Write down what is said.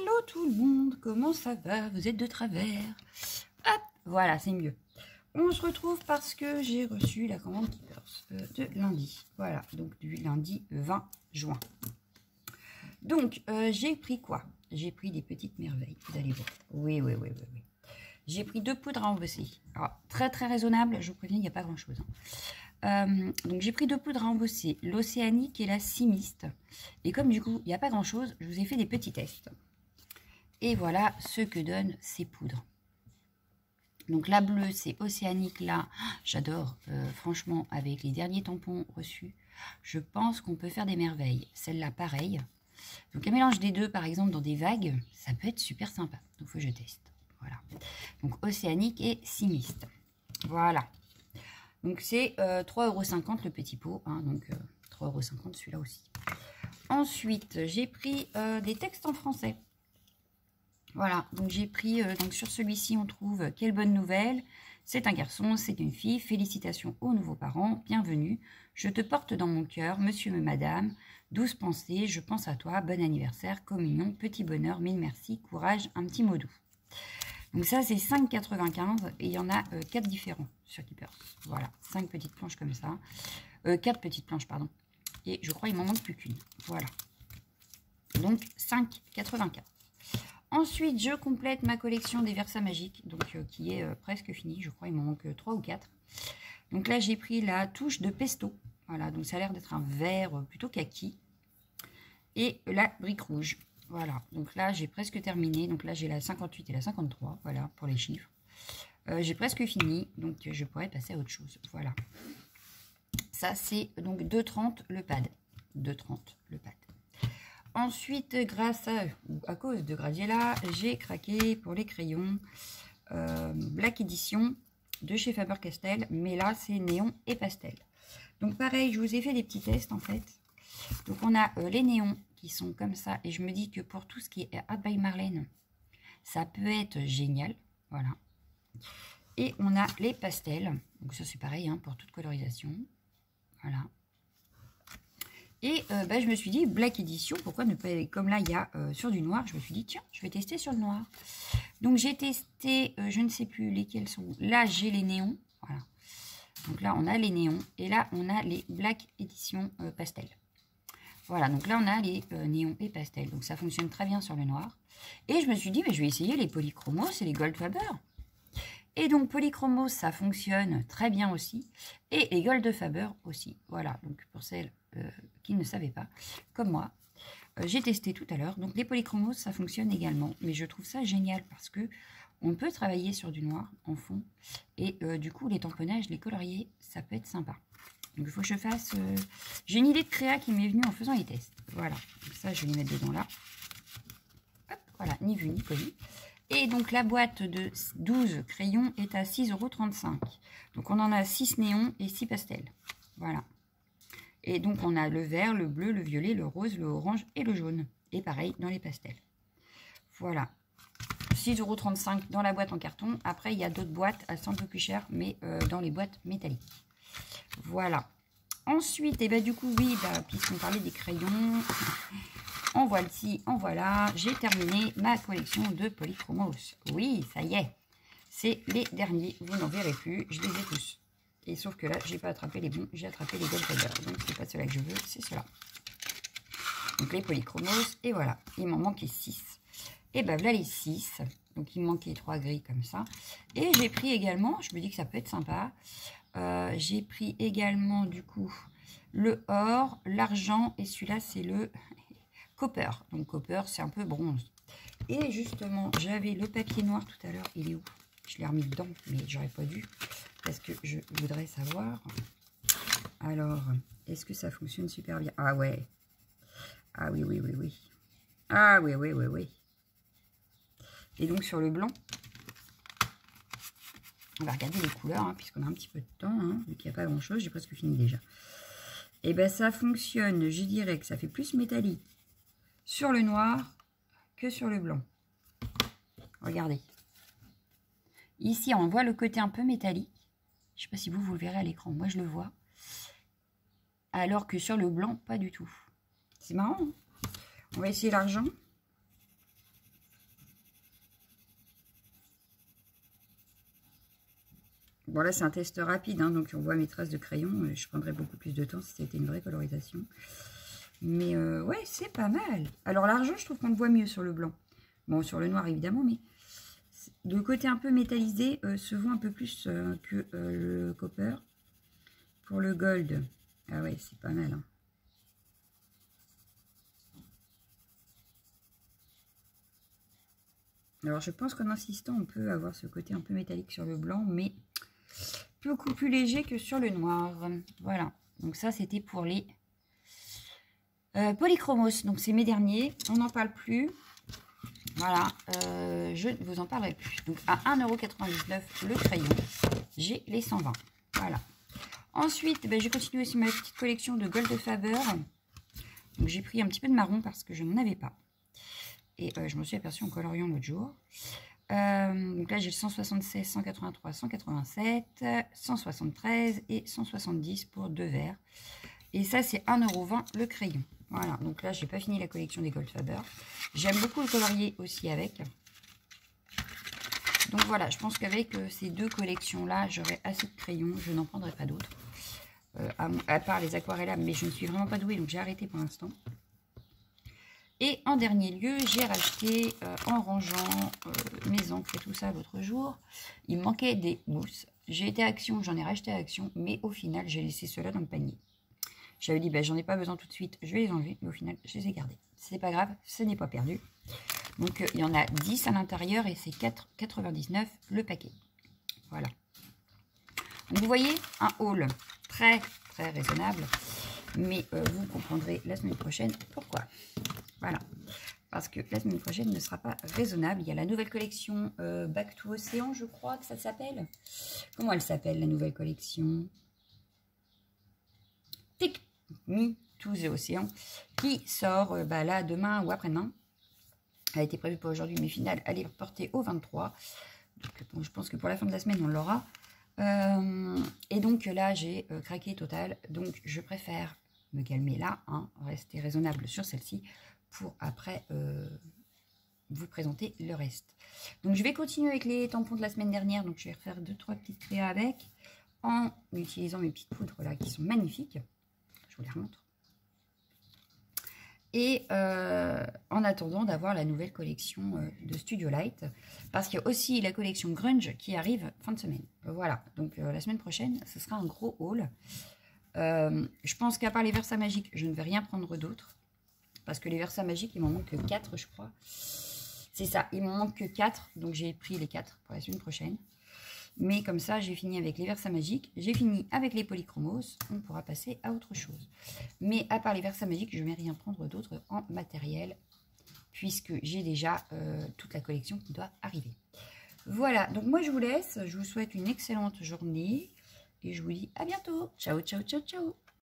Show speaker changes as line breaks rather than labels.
Hello tout le monde, comment ça va? Vous êtes de travers? Hop, voilà, c'est mieux. On se retrouve parce que j'ai reçu la commande Keepers de lundi. Voilà, donc du lundi 20 juin. Donc, j'ai pris quoi? J'ai pris des petites merveilles, vous allez voir. Oui. J'ai pris 2 poudres à embosser. Alors, très raisonnable, je vous préviens, il n'y a pas grand-chose. Donc, j'ai pris 2 poudres à embosser, l'océanique et la simiste. Et comme du coup, il n'y a pas grand-chose, je vous ai fait des petits tests. Et voilà ce que donnent ces poudres. Donc, la bleue, c'est océanique, là. J'adore, franchement, avec les derniers tampons reçus, je pense qu'on peut faire des merveilles. Celle-là, pareil. Donc, un mélange des deux, par exemple, dans des vagues, ça peut être super sympa. Donc, il faut que je teste. Voilà. Donc, océanique et simiste. Voilà. Donc, c'est 3,50 € le petit pot. Hein, donc, 3,50 € celui-là aussi. Ensuite, j'ai pris des textes en français. Voilà. Donc, j'ai pris, donc sur celui-ci, on trouve « Quelle bonne nouvelle !» C'est un garçon, c'est une fille. Félicitations aux nouveaux parents. Bienvenue. Je te porte dans mon cœur, monsieur et madame. 12 pensées, je pense à toi. Bon anniversaire, communion, petit bonheur, mille merci, courage, un petit mot doux. Donc ça, c'est 5,95 et il y en a 4 différents sur Keepers. Voilà, 5 petites planches comme ça. 4 petites planches, pardon. Et je crois qu'il m'en manque plus qu'une. Voilà. Donc 5,95. Ensuite, je complète ma collection des Versa magiques, donc qui est presque finie. Je crois qu'il m'en manque 3 ou 4. Donc là, j'ai pris la touche de pesto. Voilà, donc ça a l'air d'être un vert plutôt kaki. Et la brique rouge. Voilà, donc là, j'ai presque terminé. Donc là, j'ai la 58 et la 53, voilà, pour les chiffres. J'ai presque fini, donc je pourrais passer à autre chose. Voilà. Ça, c'est donc 2,30 le pad. 2,30 le pad. Ensuite, grâce à cause de Gradiela, j'ai craqué pour les crayons Black Edition de chez Faber-Castell. Mais là, c'est néon et pastel. Donc pareil, je vous ai fait des petits tests en fait. Donc on a les néons qui sont comme ça. Et je me dis que pour tout ce qui est Art by Marlène, ça peut être génial. Voilà. Et on a les pastels. Donc ça c'est pareil hein, pour toute colorisation. Voilà. Et je me suis dit, Black Edition, pourquoi ne pas... Comme là, il y a sur du noir, je me suis dit, tiens, je vais tester sur le noir. Donc j'ai testé, je ne sais plus lesquels sont. Là, j'ai les néons. Voilà. Donc là, on a les néons. Et là, on a les Black Edition pastel. Voilà, donc là, on a les néons et pastel. Donc ça fonctionne très bien sur le noir. Et je me suis dit, mais je vais essayer les polychromos et les Gold Faber. Et donc, polychromos, ça fonctionne très bien aussi. Et les Gold Faber aussi. Voilà, donc pour celles qui ne savaient pas, comme moi, j'ai testé tout à l'heure. Donc les polychromos, ça fonctionne également. Mais je trouve ça génial parce que on peut travailler sur du noir en fond. Et du coup, les tamponnages, les coloriers, ça peut être sympa. Donc, il faut que je fasse... J'ai une idée de créa qui m'est venue en faisant les tests. Voilà. Donc, ça, je vais les mettre dedans là. Hop, voilà. Ni vu, ni connu. Et donc, la boîte de 12 crayons est à 6,35 €. Donc, on en a 6 néons et 6 pastels. Voilà. Et donc, on a le vert, le bleu, le violet, le rose, le orange et le jaune. Et pareil, dans les pastels. Voilà. 6,35 € dans la boîte en carton. Après, il y a d'autres boîtes, elles sont un peu plus chères, mais dans les boîtes métalliques. Voilà. Ensuite, et du coup, oui, puisqu'on parlait des crayons, en voici, en voilà. J'ai terminé ma collection de polychromos. Oui, ça y est. C'est les derniers. Vous n'en verrez plus. Je les ai tous. Et sauf que là, j'ai pas attrapé les bons. J'ai attrapé les Gold Faber. Donc, c'est pas ceux-là que je veux, c'est ceux-là. Donc, les polychromos. Et voilà. Il m'en manquait 6. Et voilà les 6. Donc, il me manquait 3 gris comme ça. Et j'ai pris également, je me dis que ça peut être sympa. J'ai pris également du coup le or, l'argent et celui-là c'est le copper. Donc copper c'est un peu bronze. Et justement j'avais le papier noir tout à l'heure. Il est où? Je l'ai remis dedans mais j'aurais pas dû parce que je voudrais savoir. Alors est-ce que ça fonctionne super bien? Ah ouais. Ah oui. Ah oui. Et donc sur le blanc, on va regarder les couleurs, hein, puisqu'on a un petit peu de temps, hein, vu qu'il n'y a pas grand-chose. J'ai presque fini déjà. Et bien, ça fonctionne, je dirais que ça fait plus métallique sur le noir que sur le blanc. Regardez. Ici, on voit le côté un peu métallique. Je ne sais pas si vous le verrez à l'écran. Moi, je le vois. Alors que sur le blanc, pas du tout. C'est marrant, hein? On va essayer l'argent. Bon, là, c'est un test rapide, hein, donc on voit mes traces de crayon. Je prendrais beaucoup plus de temps si c'était une vraie colorisation. Mais ouais, c'est pas mal. Alors, l'argent, je trouve qu'on le voit mieux sur le blanc. Bon, sur le noir, évidemment, mais le côté un peu métallisé se voit un peu plus que le copper. Pour le gold, ah ouais, c'est pas mal, hein. Alors, je pense qu'en insistant, on peut avoir ce côté un peu métallique sur le blanc, mais beaucoup plus léger que sur le noir. Voilà. Donc ça, c'était pour les polychromos. Donc, c'est mes derniers. On n'en parle plus. Voilà. Je ne vous en parlerai plus. Donc, à 1,99 € le crayon, j'ai les 120. Voilà. Ensuite, ben, j'ai continué aussi ma petite collection de Gold Faber. Donc, j'ai pris un petit peu de marron parce que je n'en avais pas. Et je me suis aperçue en coloriant l'autre jour. Donc là, j'ai le 176, 183, 187, 173 et 170 pour 2 verres. Et ça, c'est 1,20 € le crayon. Voilà, donc là, j'ai pas fini la collection des Gold Faber. J'aime beaucoup le colorier aussi avec. Donc voilà, je pense qu'avec ces deux collections-là, j'aurai assez de crayons. Je n'en prendrai pas d'autres. À part les aquarelles, mais je ne suis vraiment pas douée, donc j'ai arrêté pour l'instant. Et en dernier lieu, j'ai racheté, en rangeant mes encres et tout ça l'autre jour, il me manquait des mousses. J'ai été à Action, j'en ai racheté à Action, mais au final, j'ai laissé cela dans le panier. J'avais dit, ben, j'en ai pas besoin tout de suite, je vais les enlever, mais au final, je les ai gardés. C'est pas grave, ce n'est pas perdu. Donc, il y en a 10 à l'intérieur et c'est 4,99 € le paquet. Voilà. Donc, vous voyez, un haul très, très raisonnable, mais vous comprendrez la semaine prochaine pourquoi. Voilà, parce que la semaine prochaine ne sera pas raisonnable. Il y a la nouvelle collection Back to Océan, je crois que ça s'appelle. Comment elle s'appelle, la nouvelle collection? Take Me to the Ocean, qui sort là demain ou après-demain. Elle a été prévue pour aujourd'hui, mais finale, elle est reportée au 23. Donc, bon, je pense que pour la fin de la semaine, on l'aura. Et donc là, j'ai craqué total. Donc, je préfère me calmer là, hein, rester raisonnable sur celle-ci, pour après vous présenter le reste. Donc je vais continuer avec les tampons de la semaine dernière. Donc je vais refaire 2-3 petites créas avec, en utilisant mes petites poudres là qui sont magnifiques. Je vous les remontre. Et en attendant d'avoir la nouvelle collection de Studio Light, parce qu'il y a aussi la collection Grunge qui arrive fin de semaine. Voilà, donc la semaine prochaine, ce sera un gros haul. Je pense qu'à part les Versa magiques, je ne vais rien prendre d'autre. Parce que les Versa magiques, il m'en manque que 4, je crois. C'est ça, il m'en manque que 4. Donc j'ai pris les 4 pour la semaine prochaine. Mais comme ça, j'ai fini avec les Versa magiques. J'ai fini avec les polychromos. On pourra passer à autre chose. Mais à part les Versa magiques, je ne vais rien prendre d'autre en matériel. Puisque j'ai déjà toute la collection qui doit arriver. Voilà, donc moi je vous laisse. Je vous souhaite une excellente journée. Et je vous dis à bientôt. Ciao, ciao, ciao, ciao.